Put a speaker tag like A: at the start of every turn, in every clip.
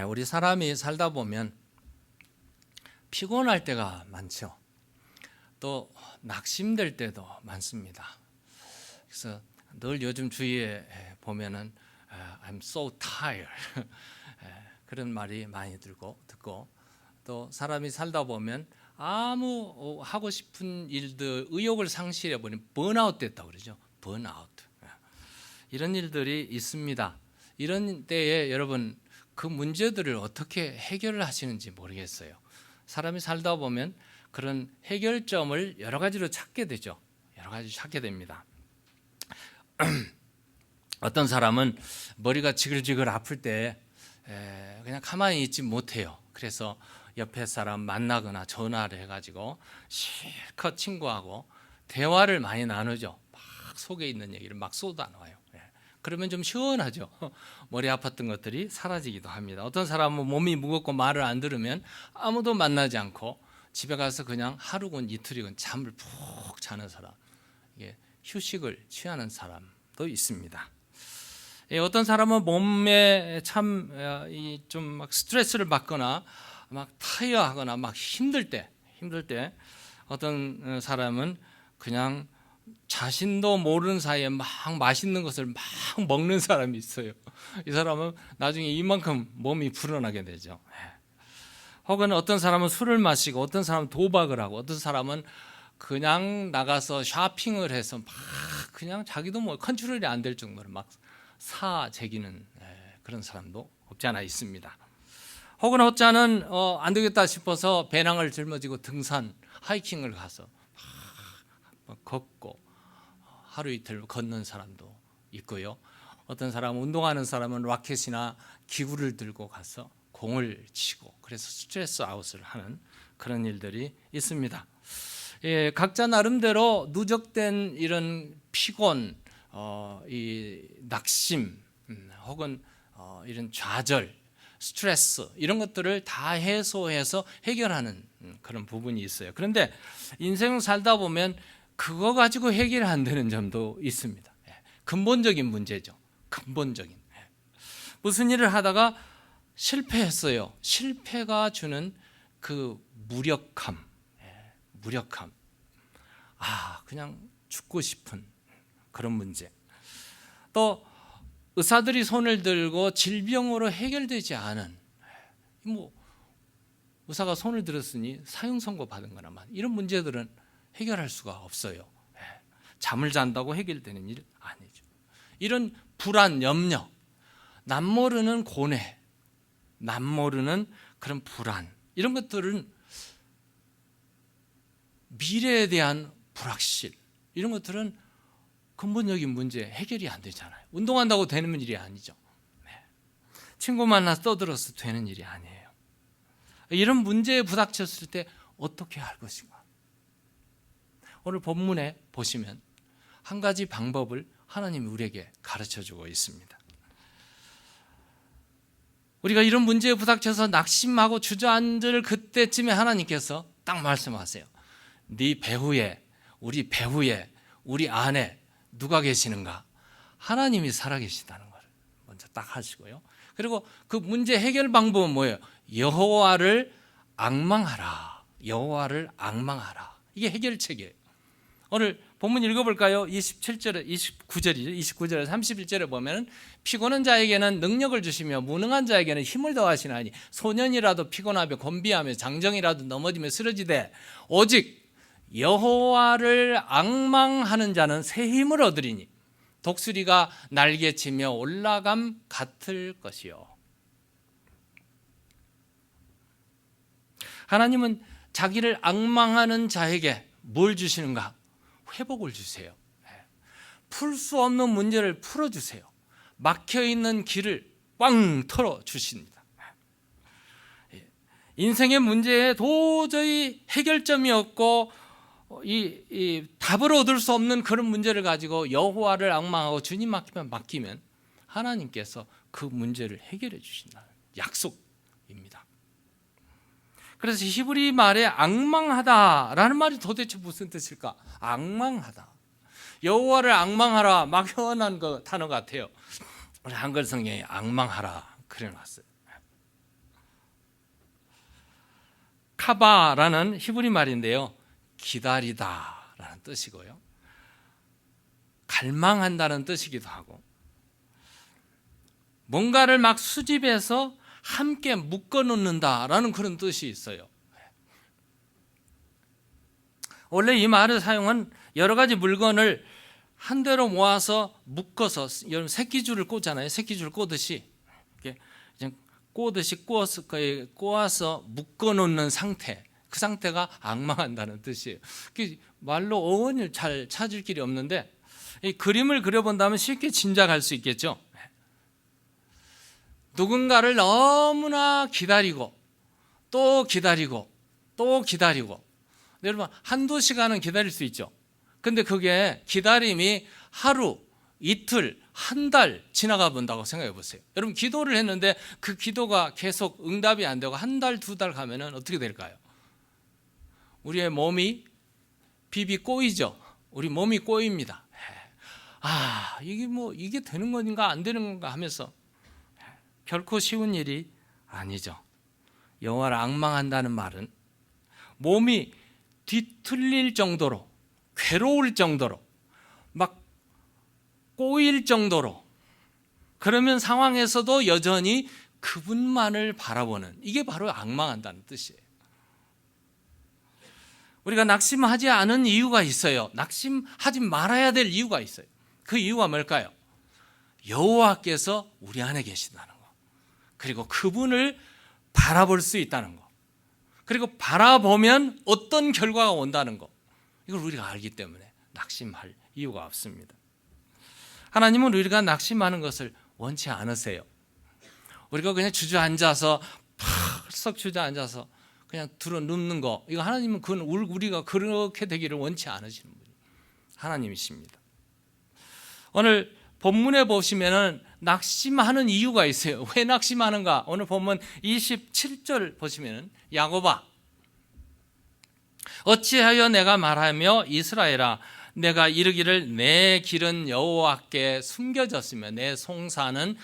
A: 우리 사람이 살다 보면 피곤할 때가 많죠. 또 낙심될 때도 많습니다. 그래서 늘 요즘 주위에 보면은 I'm so tired 그런 말이 많이 듣고 또 사람이 살다 보면 아무 하고 싶은 일들 의욕을 상실해 버린 번아웃 됐다고 그러죠. 번아웃. 이런 일들이 있습니다. 이런 때에 여러분 그 문제들을 어떻게 해결을 하시는지 모르겠어요. 사람이 살다 보면 그런 해결점을 여러 가지로 찾게 되죠. 여러 가지 찾게 됩니다. 어떤 사람은 머리가 지글지글 아플 때 그냥 가만히 있지 못해요. 그래서 옆에 사람 만나거나 전화를 해가지고 실컷 친구하고 대화를 많이 나누죠. 막 속에 있는 얘기를 막 쏟아놔요. 그러면 좀 시원하죠. 머리 아팠던 것들이 사라지기도 합니다. 어떤 사람은 몸이 무겁고 말을 안 들으면 아무도 만나지 않고 집에 가서 그냥 하루건 이틀이건 잠을 푹 자는 사람, 이게 휴식을 취하는 사람도 있습니다. 어떤 사람은 몸에 참 좀 막 스트레스를 받거나 막 타이어하거나 막 힘들 때 어떤 사람은 그냥 자신도 모르는 사이에 막 맛있는 것을 막 먹는 사람이 있어요. 이 사람은 나중에 이만큼 몸이 불어나게 되죠. 혹은 어떤 사람은 술을 마시고 어떤 사람은 도박을 하고 어떤 사람은 그냥 나가서 쇼핑을 해서 막 그냥 자기도 뭐 컨트롤이 안 될 정도로 막 사재기는 그런 사람도 없지 않아 있습니다. 혹은 어쩌는 안 되겠다 싶어서 배낭을 짊어지고 등산, 하이킹을 가서 막 걷고 하루 이틀 걷는 사람도 있고요. 어떤 사람은 운동하는 사람은 라켓이나 기구를 들고 가서 공을 치고 그래서 스트레스 아웃을 하는 그런 일들이 있습니다. 각자 나름대로 누적된 이런 피곤, 이 낙심, 혹은 이런 좌절, 스트레스 이런 것들을 다 해소해서 해결하는 그런 부분이 있어요. 그런데 인생 살다 보면 그거 가지고 해결이 안 되는 점도 있습니다. 근본적인 문제죠. 근본적인. 무슨 일을 하다가 실패했어요. 실패가 주는 그 무력함. 그냥 죽고 싶은 그런 문제. 또 의사들이 손을 들고 질병으로 해결되지 않은, 뭐 의사가 손을 들었으니 사형 선고 받은 거나 이런 문제들은 해결할 수가 없어요. 잠을 잔다고 해결되는 일 아니죠. 이런 불안, 염려, 남모르는 고뇌, 남모르는 그런 불안, 이런 것들은 미래에 대한 불확실, 이런 것들은 근본적인 문제 해결이 안 되잖아요. 운동한다고 되는 일이 아니죠. 친구 만나서 떠들어서 되는 일이 아니에요. 이런 문제에 부닥쳤을 때 어떻게 할 것인가? 오늘 본문에 보시면 한 가지 방법을 하나님이 우리에게 가르쳐주고 있습니다. 우리가 이런 문제에 부닥쳐서 낙심하고 주저앉을 그때쯤에 하나님께서 딱 말씀하세요. 네 배후에, 우리 안에 누가 계시는가? 하나님이 살아계시다는 걸 먼저 딱 하시고요. 그리고 그 문제 해결 방법은 뭐예요? 여호와를 앙망하라. 이게 해결책이에요. 오늘 본문 읽어볼까요? 27절에 29절에 31절에 보면 피곤한 자에게는 능력을 주시며 무능한 자에게는 힘을 더하시나니 소년이라도 피곤하며 곤비하며 장정이라도 넘어지며 쓰러지되 오직 여호와를 앙망하는 자는 새 힘을 얻으리니 독수리가 날개치며 올라감 같을 것이요. 하나님은 자기를 앙망하는 자에게 뭘 주시는가? 회복을 주세요. 풀 수 없는 문제를 풀어주세요. 막혀있는 길을 꽝 털어주십니다. 인생의 문제에 도저히 해결점이 없고 이 답을 얻을 수 없는 그런 문제를 가지고 여호와를 앙망하고 주님 맡기면 하나님께서 그 문제를 해결해 주신다는 약속입니다. 그래서 히브리 말에 앙망하다라는 말이 도대체 무슨 뜻일까? 앙망하다. 여호와를 앙망하라, 막 혀난 그 단어 같아요. 우리 한글 성경에 앙망하라 그려놨어요. 카바라는 히브리 말인데요, 기다리다라는 뜻이고요, 갈망한다는 뜻이기도 하고, 뭔가를 막 수집해서 함께 묶어놓는다라는 그런 뜻이 있어요. 원래 이 말의 사용은 여러 가지 물건을 한 대로 모아서 묶어서, 여러분 새끼줄을 꽂잖아요. 새끼줄 꽂듯이 꼬아서 묶어놓는 상태, 그 상태가 앙망한다는 뜻이에요. 말로 어원을 잘 찾을 길이 없는데, 이 그림을 그려본다면 쉽게 짐작할 수 있겠죠. 누군가를 너무나 기다리고 또 기다리고 또 기다리고, 여러분 한두 시간은 기다릴 수 있죠. 근데 그게 기다림이 하루, 이틀, 한 달 지나가 본다고 생각해 보세요. 여러분 기도를 했는데 그 기도가 계속 응답이 안 되고 한 달, 두 달 가면은 어떻게 될까요? 우리의 몸이 비비 꼬이죠. 우리 몸이 꼬입니다. 이게 되는 건가 안 되는 건가 하면서, 결코 쉬운 일이 아니죠. 여호와를 앙망한다는 말은 몸이 뒤틀릴 정도로, 괴로울 정도로, 막 꼬일 정도로, 그러면 상황에서도 여전히 그분만을 바라보는, 이게 바로 앙망한다는 뜻이에요. 우리가 낙심하지 않은 이유가 있어요. 낙심하지 말아야 될 이유가 있어요. 그 이유가 뭘까요? 여호와께서 우리 안에 계신다는 거, 그리고 그분을 바라볼 수 있다는 거, 그리고 바라보면 어떤 결과가 온다는 거, 이걸 우리가 알기 때문에 낙심할 이유가 없습니다. 하나님은 우리가 낙심하는 것을 원치 않으세요. 우리가 그냥 주저앉아서 펄썩 주저앉아서 그냥 들어 눕는 거, 이거 하나님은 그건 우리가 그렇게 되기를 원치 않으시는 분이 하나님이십니다. 오늘 본문에 보시면은 낙심하는 이유가 있어요. 왜 낙심하는가? 오늘 본문 27절 보시면은, 야곱아 어찌하여 내가 말하며 이스라엘아 내가 이르기를 내 길은 여호와께 숨겨졌으며 내 송사는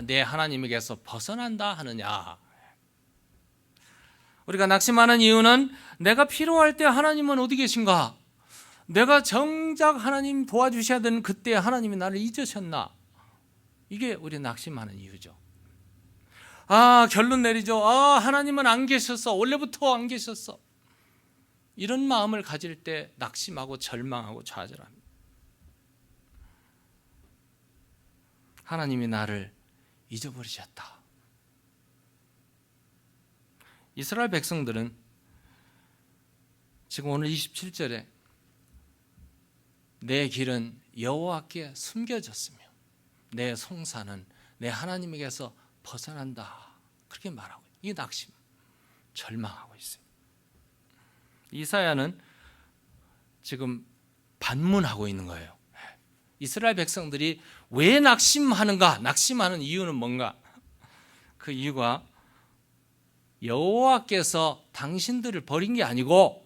A: 내 하나님에게서 벗어난다 하느냐. 우리가 낙심하는 이유는 내가 필요할 때 하나님은 어디 계신가? 내가 정작 하나님 도와주셔야 되는 그때 하나님이 나를 잊으셨나? 이게 우리 낙심하는 이유죠. 결론 내리죠. 하나님은 안 계셨어. 원래부터 안 계셨어. 이런 마음을 가질 때 낙심하고 절망하고 좌절합니다. 하나님이 나를 잊어버리셨다. 이스라엘 백성들은 지금 오늘 27절에 내 길은 여호와께 숨겨졌으며 내 송사는 내 하나님에게서 벗어난다, 그렇게 말하고, 이 낙심, 절망하고 있어요. 이사야는 지금 반문하고 있는 거예요. 이스라엘 백성들이 왜 낙심하는가? 낙심하는 이유는 뭔가? 그 이유가 여호와께서 당신들을 버린 게 아니고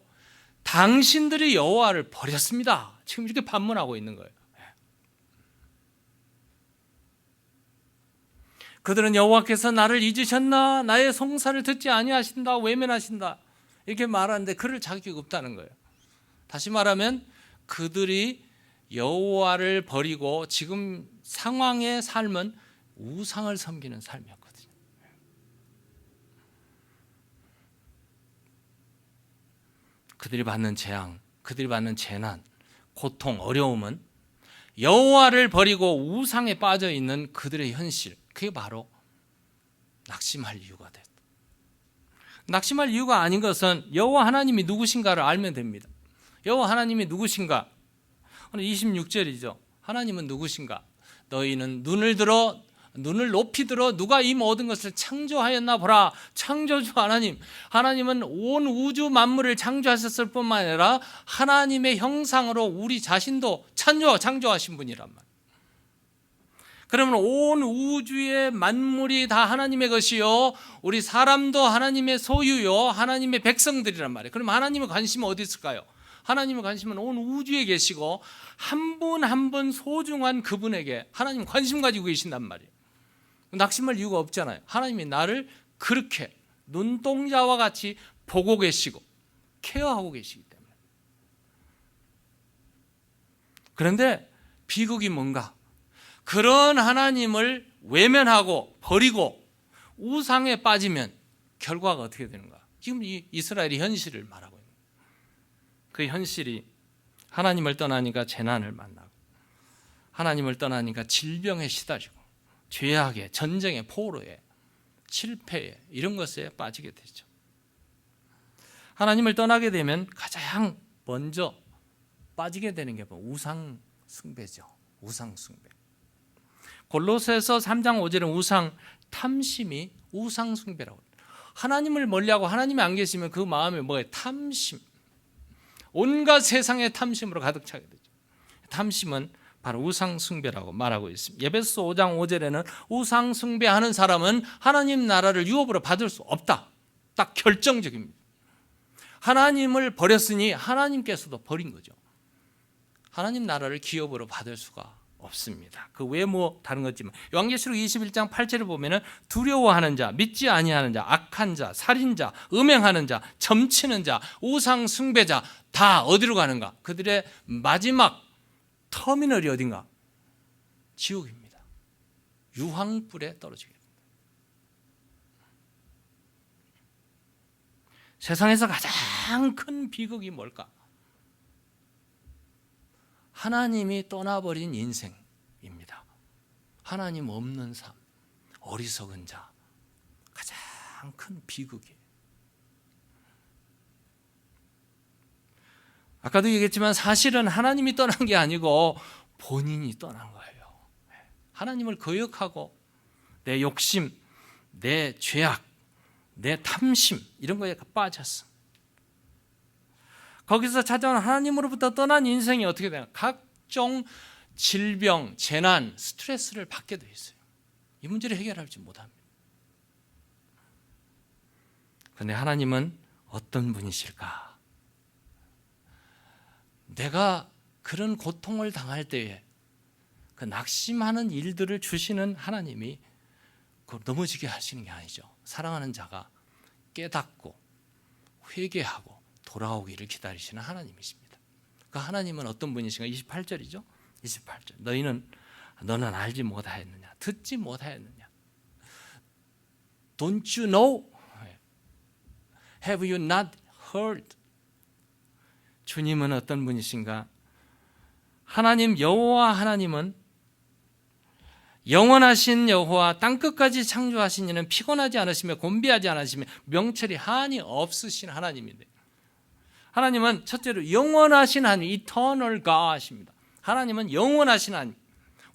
A: 당신들이 여호와를 버렸습니다. 지금 이렇게 반문하고 있는 거예요. 그들은 여호와께서 나를 잊으셨나? 나의 송사를 듣지 아니하신다, 외면하신다, 이렇게 말하는데 그럴 자격이 없다는 거예요. 다시 말하면 그들이 여호와를 버리고 지금 상황의 삶은 우상을 섬기는 삶이었거든요. 그들이 받는 재앙, 그들이 받는 재난, 고통, 어려움은 여호와를 버리고 우상에 빠져 있는 그들의 현실, 그게 바로 낙심할 이유가 됐다. 낙심할 이유가 아닌 것은 여호와 하나님이 누구신가를 알면 됩니다. 여호와 하나님이 누구신가? 오늘 26절이죠. 하나님은 누구신가? 너희는 눈을 높이 들어 누가 이 모든 것을 창조하였나 보라. 창조주 하나님, 하나님은 온 우주 만물을 창조하셨을 뿐만 아니라 하나님의 형상으로 우리 자신도 창조하신 분이란 말이에요. 그러면 온 우주의 만물이 다 하나님의 것이요, 우리 사람도 하나님의 소유요, 하나님의 백성들이란 말이에요. 그럼 하나님의 관심은 어디 있을까요? 하나님의 관심은 온 우주에 계시고 한 분 한 분 소중한 그분에게 하나님 관심 가지고 계신단 말이에요. 낙심할 이유가 없잖아요. 하나님이 나를 그렇게 눈동자와 같이 보고 계시고 케어하고 계시기 때문에. 그런데 비극이 뭔가? 그런 하나님을 외면하고 버리고 우상에 빠지면 결과가 어떻게 되는가? 지금 이 이스라엘의 현실을 말하고 있는 거예요. 그 현실이 하나님을 떠나니까 재난을 만나고, 하나님을 떠나니까 질병에 시달리고, 죄악에, 전쟁에, 포로에, 실패에, 이런 것에 빠지게 되죠. 하나님을 떠나게 되면 가장 먼저 빠지게 되는 게 우상 숭배죠. 우상 숭배. 골로새서 3장 5절은 우상 탐심이 우상 숭배라고 합니다. 하나님을 멀리하고 하나님이 안 계시면 그 마음에 뭐예요? 탐심. 온갖 세상의 탐심으로 가득 차게 되죠. 탐심은 바로 우상 숭배라고 말하고 있습니다. 에베소 5장 5절에는 우상 숭배하는 사람은 하나님 나라를 유업으로 받을 수 없다. 딱 결정적입니다. 하나님을 버렸으니 하나님께서도 버린 거죠. 하나님 나라를 기업으로 받을 수가 없습니다. 그 외에 뭐 다른 거지만 요한계시록 21장 8절을 보면은 두려워하는 자, 믿지 아니하는 자, 악한 자, 살인자, 음행하는 자, 점치는 자, 우상 숭배자 다 어디로 가는가? 그들의 마지막 터미널이 어딘가? 지옥입니다. 유황불에 떨어지게 됩니다. 세상에서 가장 큰 비극이 뭘까? 하나님이 떠나버린 인생입니다. 하나님 없는 삶, 어리석은 자, 가장 큰 비극이에요. 아까도 얘기했지만 사실은 하나님이 떠난 게 아니고 본인이 떠난 거예요. 하나님을 거역하고 내 욕심, 내 죄악, 내 탐심 이런 거에 빠졌어. 거기서 찾아온 하나님으로부터 떠난 인생이 어떻게 되나? 각종 질병, 재난, 스트레스를 받게 돼 있어요. 이 문제를 해결하지 못합니다. 그런데 하나님은 어떤 분이실까? 내가 그런 고통을 당할 때에 그 낙심하는 일들을 주시는 하나님이 넘어지게 하시는 게 아니죠. 사랑하는 자가 깨닫고 회개하고 돌아오기를 기다리시는 하나님이십니다. 그 하나님은 어떤 분이신가? 28절이죠. 28절. 너는 알지 못하였느냐? 듣지 못하였느냐? Don't you know? Have you not heard? 주님은 어떤 분이신가? 하나님 여호와 하나님은 영원하신 여호와 땅끝까지 창조하신 이는 피곤하지 않으시며 곤비하지 않으시며 명철이 한이 없으신 하나님인데, 하나님은 첫째로 영원하신 하나님, Eternal God입니다. 하나님은 영원하신 하나님.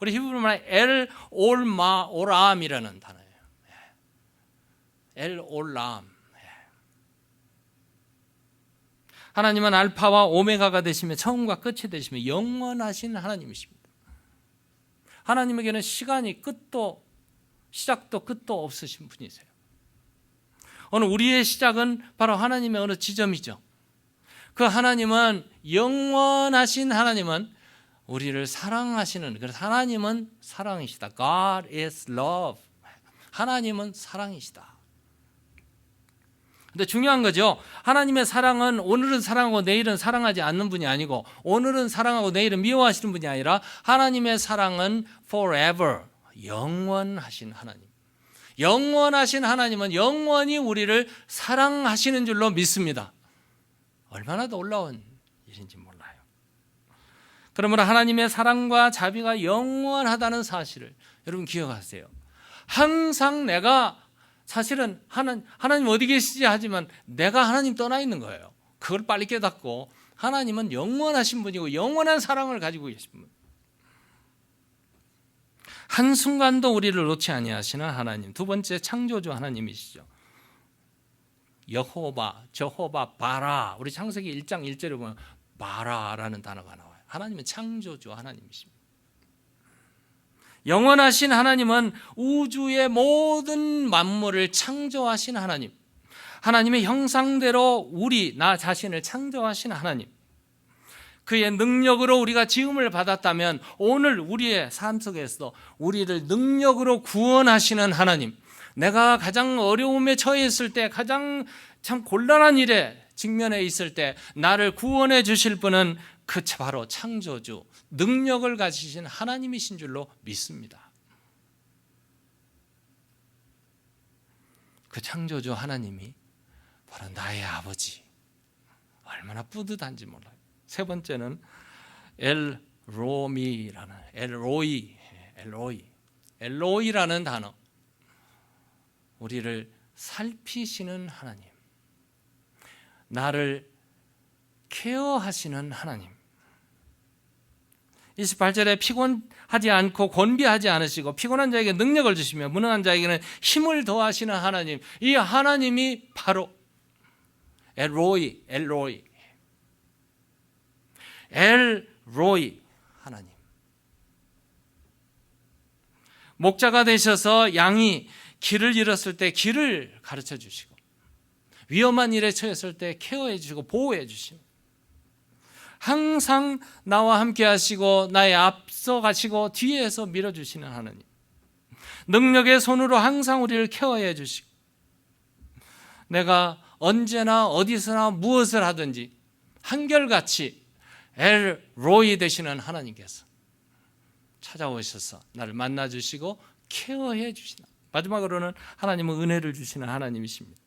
A: 우리 히브리어 말에 엘 올마 오람이라는 단어예요. 엘 올람. 하나님은 알파와 오메가가 되시며 처음과 끝이 되시며 영원하신 하나님이십니다. 하나님에게는 시간이 끝도 시작도 끝도 없으신 분이세요. 오늘 우리의 시작은 바로 하나님의 어느 지점이죠. 그 하나님은 영원하신 하나님은 우리를 사랑하시는, 그래서 하나님은 사랑이시다. God is love. 하나님은 사랑이시다. 근데 중요한 거죠. 하나님의 사랑은 오늘은 사랑하고 내일은 사랑하지 않는 분이 아니고, 오늘은 사랑하고 내일은 미워하시는 분이 아니라 하나님의 사랑은 forever, 영원하신 하나님. 영원하신 하나님은 영원히 우리를 사랑하시는 줄로 믿습니다. 얼마나 놀라운 일인지 몰라요. 그러므로 하나님의 사랑과 자비가 영원하다는 사실을 여러분 기억하세요. 항상 내가 사실은 하나님 어디 계시지 하지만 내가 하나님 떠나 있는 거예요. 그걸 빨리 깨닫고 하나님은 영원하신 분이고 영원한 사랑을 가지고 계신 분. 한순간도 우리를 놓지 아니하시는 하나님. 두 번째 창조주 하나님이시죠. 여호바, 저호바, 바라. 우리 창세기 1장 1절에 보면 바라라는 단어가 나와요. 하나님은 창조주 하나님이십니다. 영원하신 하나님은 우주의 모든 만물을 창조하신 하나님, 하나님의 형상대로 나 자신을 창조하신 하나님, 그의 능력으로 우리가 지음을 받았다면 오늘 우리의 삶 속에서도 우리를 능력으로 구원하시는 하나님, 내가 가장 어려움에 처해 있을 때, 가장 참 곤란한 일에 직면해 있을 때 나를 구원해 주실 분은 그 바로 창조주, 능력을 가지신 하나님이신 줄로 믿습니다. 그 창조주 하나님이 바로 나의 아버지. 얼마나 뿌듯한지 몰라요. 세 번째는 엘로이라는 단어. 우리를 살피시는 하나님, 나를 케어하시는 하나님. 28절에 피곤하지 않고 곤비하지 않으시고 일한 자에게 능력을 주시며 무능한 자에게는 힘을 더하시는 하나님. 이 하나님이 바로 엘로이 하나님. 목자가 되셔서 양이 길을 잃었을 때 길을 가르쳐 주시고, 위험한 일에 처했을 때 케어해 주시고 보호해 주시고, 항상 나와 함께 하시고 나의 앞서 가시고 뒤에서 밀어주시는 하나님. 능력의 손으로 항상 우리를 케어해 주시고, 내가 언제나 어디서나 무엇을 하든지 한결같이 엘로이 되시는 하나님께서 찾아오셔서 나를 만나주시고 케어해 주시나. 마지막으로는 하나님은 은혜를 주시는 하나님이십니다.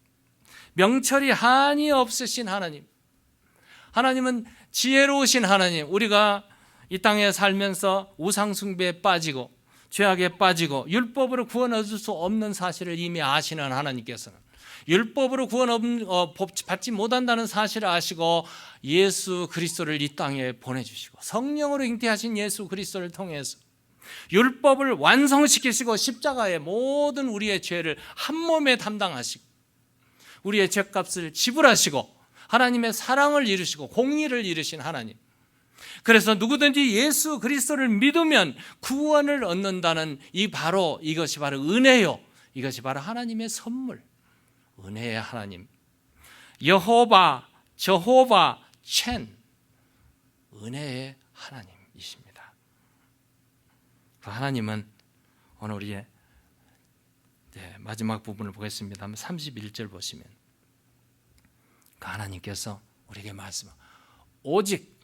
A: 명철이 한이 없으신 하나님. 하나님은 지혜로우신 하나님. 우리가 이 땅에 살면서 우상숭배에 빠지고 죄악에 빠지고 율법으로 구원 얻을 수 없는 사실을 이미 아시는 하나님께서는 율법으로 구원 받지 못한다는 사실을 아시고 예수 그리스도를 이 땅에 보내주시고 성령으로 잉태하신 예수 그리스도를 통해서 율법을 완성시키시고 십자가의 모든 우리의 죄를 한 몸에 담당하시고 우리의 죄값을 지불하시고 하나님의 사랑을 이루시고 공의를 이루신 하나님. 그래서 누구든지 예수 그리스도를 믿으면 구원을 얻는다는 이것이 바로 은혜요. 이것이 바로 하나님의 선물. 은혜의 하나님. 여호바 첸. 은혜의 하나님이십니다. 그 하나님은 오늘 우리의 마지막 부분을 보겠습니다. 31절 보시면 그 하나님께서 우리에게 말씀하십니다. 오직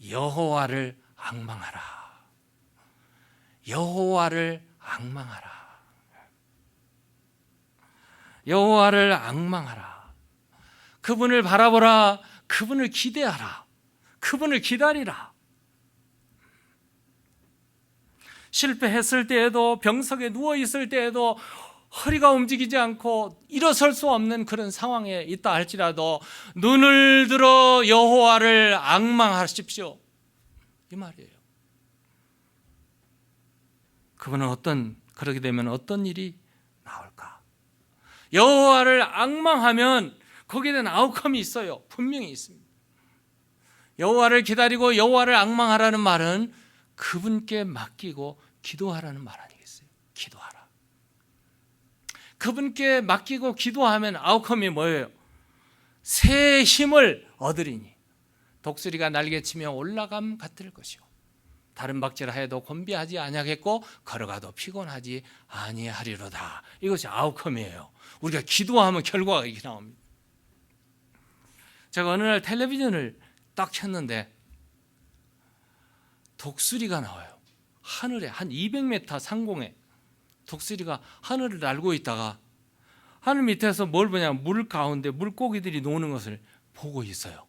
A: 여호와를 앙망하라. 여호와를 앙망하라. 여호와를 앙망하라. 그분을 바라보라. 그분을 기대하라. 그분을 기다리라. 실패했을 때에도 병석에 누워있을 때에도 허리가 움직이지 않고 일어설 수 없는 그런 상황에 있다 할지라도 눈을 들어 여호와를 앙망하십시오. 이 말이에요. 그분은 그러게 되면 어떤 일이 나올까? 여호와를 앙망하면 거기에 대한 아웃컴이 있어요. 분명히 있습니다. 여호와를 기다리고 여호와를 앙망하라는 말은 그분께 맡기고 기도하라는 말 아니겠어요? 기도하라. 그분께 맡기고 기도하면 아웃컴이 뭐예요? 새 힘을 얻으리니 독수리가 날개치며 올라감 같을 것이요 다른 박질을 하여도 곤비하지 아니하겠고 걸어가도 피곤하지 아니하리로다. 이것이 아웃컴이에요. 우리가 기도하면 결과가 이렇게 나옵니다. 제가 어느 날 텔레비전을 딱 켰는데 독수리가 나와요. 하늘에 한 200m 상공에 독수리가 하늘을 날고 있다가 하늘 밑에서 뭘 보냐면 물 가운데 물고기들이 노는 것을 보고 있어요.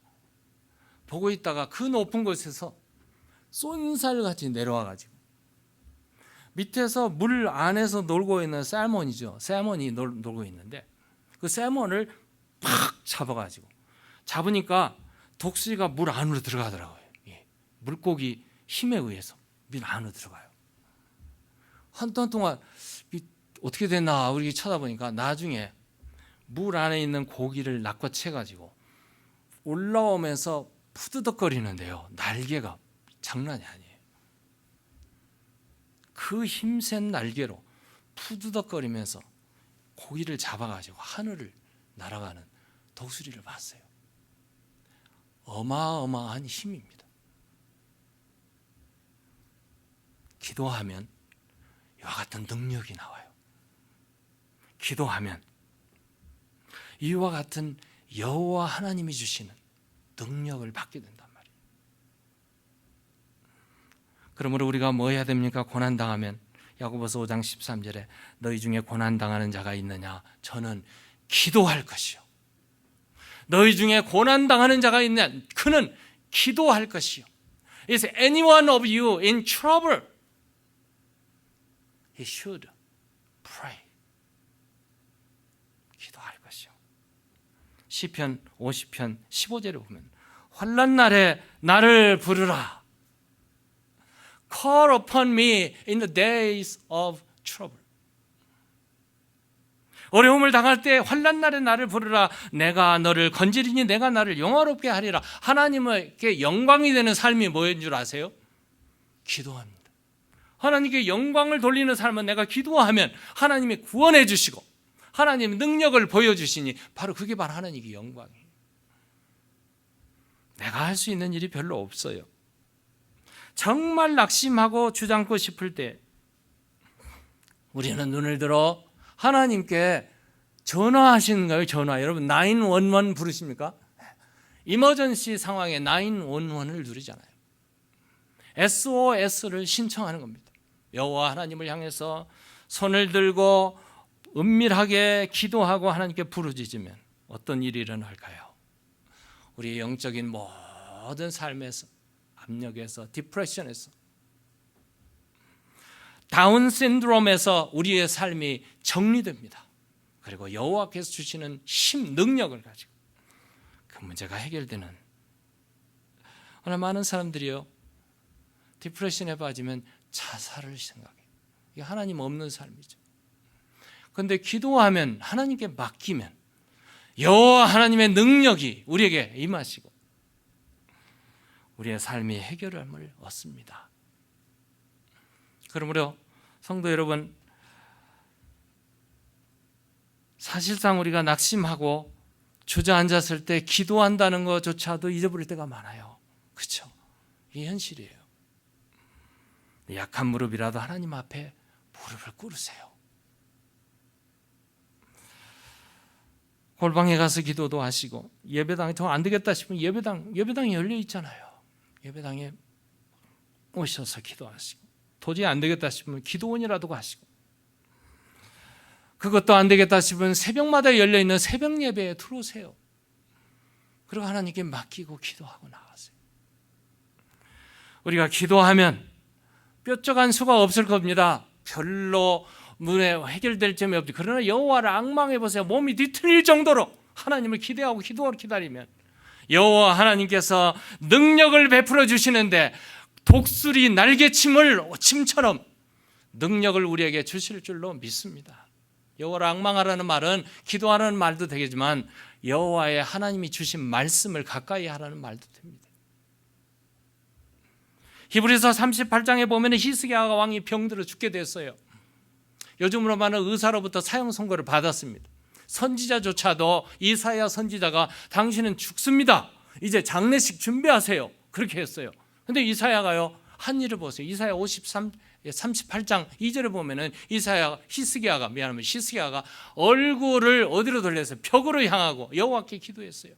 A: 보고 있다가 그 높은 곳에서 쏜살같이 내려와가지고 밑에서 물 안에서 놀고 있는 살몬이 놀고 있는데 그 살몬을 팍 잡으니까 독수리가 물 안으로 들어가더라고요. 물고기 힘에 의해서 물 안으로 들어가요. 한동 동안 어떻게 됐나 우리 쳐다보니까 나중에 물 안에 있는 고기를 낚아채가지고 올라오면서 푸드덕거리는데요. 날개가 장난이 아니에요. 그 힘센 날개로 푸드덕거리면서 고기를 잡아가지고 하늘을 날아가는 독수리를 봤어요. 어마어마한 힘입니다. 기도하면 이와 같은 능력이 나와요. 기도하면 이와 같은 여호와 하나님이 주시는 능력을 받게 된단 말이에요. 그러므로 우리가 뭐 해야 됩니까? 고난당하면 야고보서 5장 13절에 너희 중에 고난당하는 자가 있느냐? 저는 기도할 것이요. 너희 중에 고난당하는 자가 있느냐? 그는 기도할 것이요. Is anyone of you in trouble? He should pray. 기도할 것이요. 시편 50편 15절에 보면 환난 날에 나를 부르라. Call upon me in the days of trouble. 어려움을 당할 때 환난 날에 나를 부르라. 내가 너를 건지리니 내가 나를 영화롭게 하리라. 하나님께 영광이 되는 삶이 뭐인 줄 아세요? 기도합니다. 하나님께 영광을 돌리는 삶은 내가 기도하면 하나님이 구원해 주시고 하나님의 능력을 보여주시니 바로 그게 바로 하나님의 영광이에요. 내가 할 수 있는 일이 별로 없어요. 정말 낙심하고 주저앉고 싶을 때 우리는 눈을 들어 하나님께 전화하시는 거예요. 전화. 여러분 911 부르십니까? 이머전시 상황에 911을 누르잖아요. SOS를 신청하는 겁니다. 여호와 하나님을 향해서 손을 들고 은밀하게 기도하고 하나님께 부르짖으면 어떤 일이 일어날까요? 우리의 영적인 모든 삶에서, 압력에서, 디프레션에서, 다운 신드롬에서 우리의 삶이 정리됩니다. 그리고 여호와께서 주시는 힘, 능력을 가지고 그 문제가 해결되는. 오늘 많은 사람들이요, 디프레션에 빠지면 자살을 생각해요. 이게 하나님 없는 삶이죠. 그런데 기도하면, 하나님께 맡기면 여호와 하나님의 능력이 우리에게 임하시고 우리의 삶이 해결함을 얻습니다. 그러므로 성도 여러분, 사실상 우리가 낙심하고 주저앉았을 때 기도한다는 것조차도 잊어버릴 때가 많아요. 그렇죠? 이게 현실이에요. 약한 무릎이라도 하나님 앞에 무릎을 꿇으세요. 골방에 가서 기도도 하시고, 예배당에 더 안 되겠다 싶으면 예배당이 열려 있잖아요. 예배당에 오셔서 기도하시고, 도저히 안 되겠다 싶으면 기도원이라도 가시고, 그것도 안 되겠다 싶으면 새벽마다 열려 있는 새벽 예배에 들어오세요. 그리고 하나님께 맡기고 기도하고 나가세요. 우리가 기도하면 뾰족한 수가 없을 겁니다. 별로 문에 해결될 점이 없죠. 그러나 여호와를 앙망해 보세요. 몸이 뒤틀릴 정도로 하나님을 기대하고 기도하고 기다리면 여호와 하나님께서 능력을 베풀어 주시는데 독수리 날개침처럼 능력을 우리에게 주실 줄로 믿습니다. 여호와를 앙망하라는 말은 기도하라는 말도 되겠지만 여호와의 하나님이 주신 말씀을 가까이 하라는 말도 됩니다. 히브리서 38장에 보면 히스기야 왕이 병들어 죽게 됐어요. 요즘으로 말하는 의사로부터 사형 선고를 받았습니다. 선지자조차도 이사야 선지자가 당신은 죽습니다. 이제 장례식 준비하세요. 그렇게 했어요. 근데 이사야가요, 한 일을 보세요. 이사야 38장 2절에 보면은 히스기야가 얼굴을 어디로 돌려서 벽으로 향하고 여호와께 기도했어요.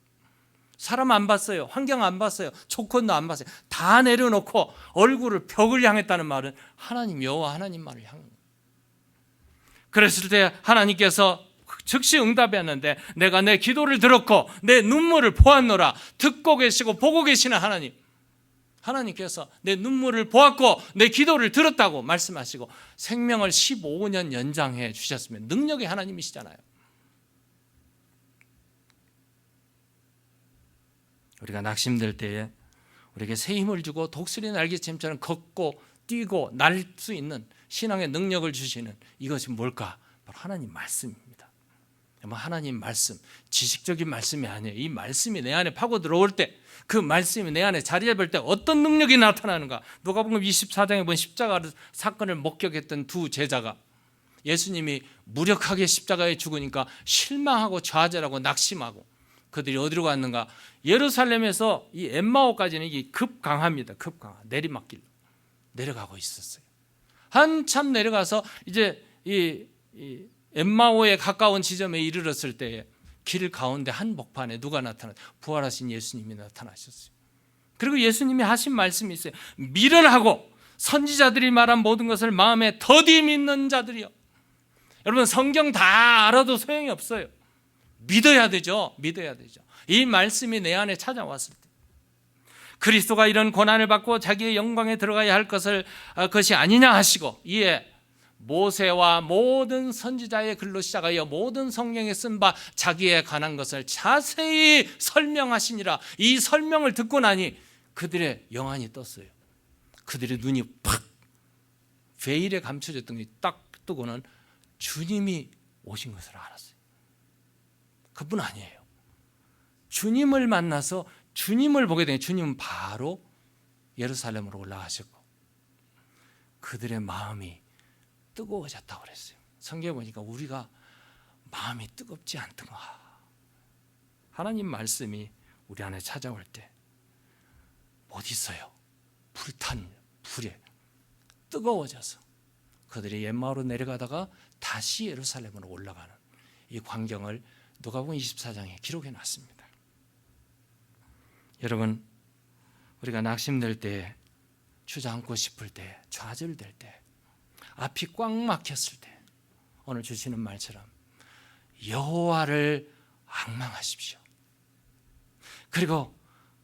A: 사람 안 봤어요. 환경 안 봤어요. 조건도 안 봤어요. 다 내려놓고 얼굴을 벽을 향했다는 말은 하나님, 여호와 하나님만을 향한 거예요. 그랬을 때 하나님께서 즉시 응답했는데 내가 내 기도를 들었고 내 눈물을 보았노라. 듣고 계시고 보고 계시는 하나님, 하나님께서 내 눈물을 보았고 내 기도를 들었다고 말씀하시고 생명을 15년 연장해 주셨으면 능력의 하나님이시잖아요. 우리가 낙심될 때에 우리에게 새 힘을 주고 독수리 날개침처럼 걷고 뛰고 날 수 있는 신앙의 능력을 주시는 이것이 뭘까? 바로 하나님 말씀입니다. 하나님 말씀, 지식적인 말씀이 아니에요. 이 말씀이 내 안에 파고 들어올 때, 그 말씀이 내 안에 자리 잡을 때 어떤 능력이 나타나는가? 누가복음 24장에 본 십자가 사건을 목격했던 두 제자가 예수님이 무력하게 십자가에 죽으니까 실망하고 좌절하고 낙심하고 그들이 어디로 갔는가? 예루살렘에서 이 엠마오까지는 이게 급강합니다. 급강하, 내리막길로 내려가고 있었어요. 한참 내려가서 이제 이 엠마오에 가까운 지점에 이르렀을 때에 길 가운데 한복판에 누가 나타났어요? 부활하신 예수님이 나타나셨어요. 그리고 예수님이 하신 말씀이 있어요. 미련하고 선지자들이 말한 모든 것을 마음에 더디 믿는 자들이요. 여러분, 성경 다 알아도 소용이 없어요. 믿어야 되죠. 믿어야 되죠. 이 말씀이 내 안에 찾아왔을 때, 그리스도가 이런 고난을 받고 자기의 영광에 들어가야 할 것이 아니냐 하시고, 이에 모세와 모든 선지자의 글로 시작하여 모든 성경에 쓴 바 자기에 관한 것을 자세히 설명하시니라. 이 설명을 듣고 나니 그들의 영안이 떴어요. 그들의 눈이 팍, 베일에 감춰졌던 게 딱 뜨고는 주님이 오신 것을 알았어요. 그뿐 아니에요. 주님을 만나서 주님을 보게 되니 주님은 바로 예루살렘으로 올라가셨고 그들의 마음이 뜨거워졌다고 그랬어요. 성경에 보니까 우리가 마음이 뜨겁지 않던가, 하나님 말씀이 우리 안에 찾아올 때 못 있어요. 불탄 불에 뜨거워져서 그들이 옛마을로 내려가다가 다시 예루살렘으로 올라가는 이 광경을 누가복음 24장에 기록해 놨습니다. 여러분, 우리가 낙심될 때, 주저앉고 싶을 때, 좌절될 때, 앞이 꽉 막혔을 때, 오늘 주시는 말처럼 여호와를 앙망하십시오. 그리고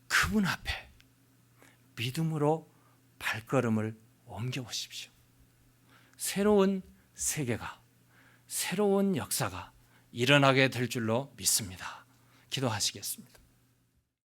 A: 그분 앞에 믿음으로 발걸음을 옮겨보십시오. 새로운 세계가, 새로운 역사가 일어나게 될 줄로 믿습니다. 기도하시겠습니다.